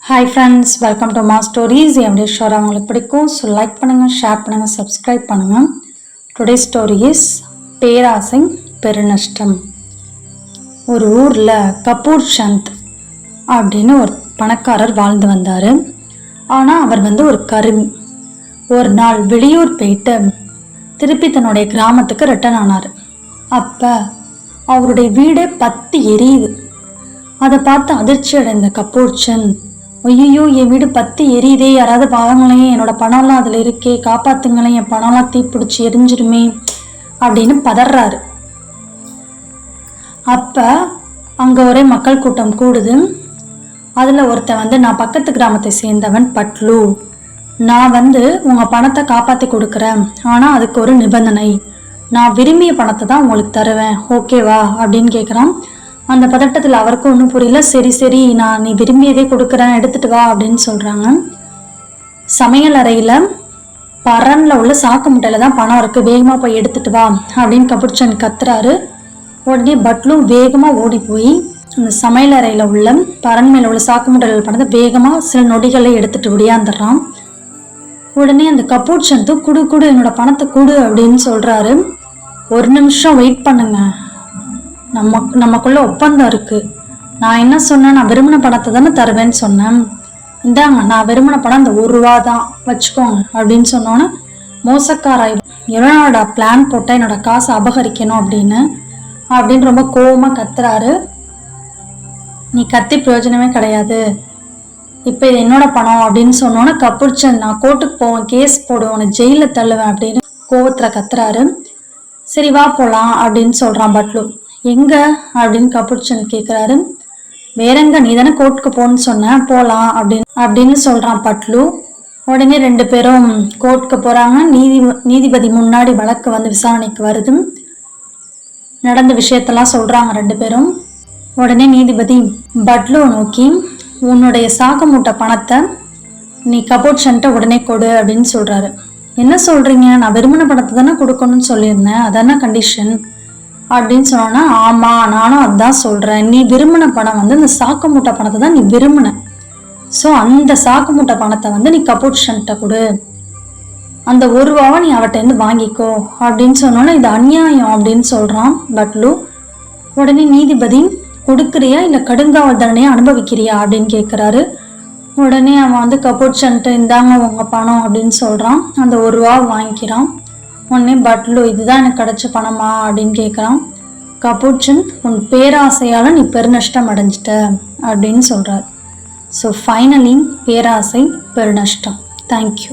Hi friends, welcome to my stories. எப்படி ஷோரா உங்களுக்கு பிடிக்கும். ஸோ லைக் பண்ணுங்கள், ஷேர் பண்ணுங்கள், சப்ஸ்கிரைப் பண்ணுங்கள். டுடே ஸ்டோரி இஸ் பேராசை பெருநஷ்டம். ஒரு ஊரில் கபூர் சந்த் அப்படின்னு ஒரு பணக்காரர் வாழ்ந்து வந்தார். ஆனால் அவர் ஒரு கருமி. ஒரு நாள் வெளியூர் போயிட்டு திருப்பி தன்னுடைய கிராமத்துக்கு ரிட்டர்ன் ஆனார். அப்போ அவருடைய வீடே பத்தி எரியுது. அதை பார்த்து அதிர்ச்சி அடைந்த கபூர் சந்த், ஐயோ என் வீடு பத்தி எரியுதே, யாராவது வாங்களேன், என்னோட பணம்லாம் அதில் இருக்கே, காப்பாத்துங்களேன், என் பணம்லாம் தீப்பிடிச்சி எரிஞ்சிருமே அப்படின்னு பதறாரு. அப்போ அங்கே ஒரே மக்கள் கூட்டம் கூடுது. அதில் ஒருத்தன் நான் பக்கத்து கிராமத்தை சேர்ந்தவன் பட்லு, நான் உங்கள் பணத்தை காப்பாற்றி கொடுக்குறேன், ஆனால் அதுக்கு ஒரு நிபந்தனை, நான் விரும்பிய பணத்தை தான் உங்களுக்கு தருவேன், ஓகேவா அப்படின்னு கேட்குறான். அந்த பதட்டத்தில் அவருக்கும் ஒன்றும் புரியல. சரி நீ விரும்பியதே கொடுக்குறேன், எடுத்துட்டு வா அப்படின்னு சொல்கிறாங்க. சமையல் அறையில் பரனில் உள்ள சாக்கு முட்டையில் தான் பணம் இருக்குது, வேகமாக போய் எடுத்துட்டு வா அப்படின்னு கபூர் சந்த் கத்துறாரு. உடனே பட்லு வேகமாக ஓடி போய் அந்த சமையல் அறையில் உள்ள பரன் மேலே உள்ள சாக்கு முட்டையில் பணத்தை வேகமாக சில நொடிகளை எடுத்துட்டு ஒடியாந்துடுறான். உடனே அந்த கபூர் சந்தும் குடு என்னோட பணத்தை கொடு அப்படின்னு சொல்கிறாரு. ஒரு நிமிஷம் வெயிட் பண்ணுங்க, நமக்குள்ள ஒப்பந்தம் இருக்கு. நான் என்ன சொன்னேன், நான் விரும்பின பணத்தை தானே தருவேன்னு சொன்னேன், இந்தாங்க நான் விரும்பின பணம் இந்த ₹1 தான் வச்சுக்கோங்க அப்படின்னு சொன்னோன்னே மோசக்காராய், எவ்வளோட பிளான் போட்டால் என்னோட காசை அபகரிக்கணும் அப்படின்னு ரொம்ப கோபமாக கத்துறாரு. நீ கத்தி பிரயோஜனமே கிடையாது, இப்போ இது என்னோட பணம் அப்படின்னு சொன்னோன்னே கபூர் சந்த், நான் கோர்ட்டுக்கு போவேன், கேஸ் போடுவேன், உன்னை ஜெயிலில் தள்ளுவேன் அப்படின்னு கோவத்தில் கத்துறாரு. சரி வா போகலாம் அப்படின்னு சொல்கிறான் பட்லு. எங்க அப்படின்னு கபூர் சந்த் கேட்குறாரு. வேறெங்க, நீ தானே கோர்ட்டுக்கு போன்னு சொன்ன, போகலாம் அப்படின்னு சொல்கிறான் பட்லு. உடனே 2 பேரும் கோர்ட்டுக்கு போகிறாங்க. நீதிபதி முன்னாடி வழக்கு விசாரணைக்கு வருது. நடந்த விஷயத்தெல்லாம் சொல்கிறாங்க 2 பேரும். உடனே நீதிபதி பட்லுவை நோக்கி, உன்னுடைய சாக்கு மூட்டை பணத்தை நீ கபூர் சந்தை உடனே கொடு அப்படின்னு சொல்கிறாரு. என்ன சொல்கிறீங்க, நான் விரும்பின பணத்தை தானே கொடுக்கணும்னு சொல்லியிருந்தேன், அதான கண்டிஷன் அப்படின்னு சொன்னோன்னா, ஆமாம் நானும் அதுதான் சொல்கிறேன், நீ விரும்பின பணம் இந்த சாக்கு மூட்டை பணத்தை தான் நீ விரும்பின, ஸோ அந்த சாக்கு மூட்டை பணத்தை நீ கபூர் சந்தை கொடு, அந்த ₹1 நீ அவட்டேருந்து வாங்கிக்கோ அப்படின்னு சொன்னோன்னா, இது அநியாயம் அப்படின்னு சொல்கிறான் பட்லு. உடனே நீதிபதி, கொடுக்குறியா இல்லை கடுங்காவல் தண்டனையை அனுபவிக்கிறியா அப்படின்னு கேட்குறாரு. உடனே அவன் கபூர் சந்தை, இந்தாங்க உங்கள் பணம் அப்படின்னு சொல்கிறான். அந்த ₹1 வாங்கிக்கிறான். உடனே பட்லு, இதுதான் எனக்கு கிடைச்ச பணமா அப்படின்னு கேட்குறான். கபூர் சந்த், உன் பேராசையால் நீ பெருநஷ்டம் அடைஞ்சிட்ட அப்படின்னு சொல்கிறார். ஸோ ஃபைனலி பேராசை பெருநஷ்டம். தேங்க்யூ.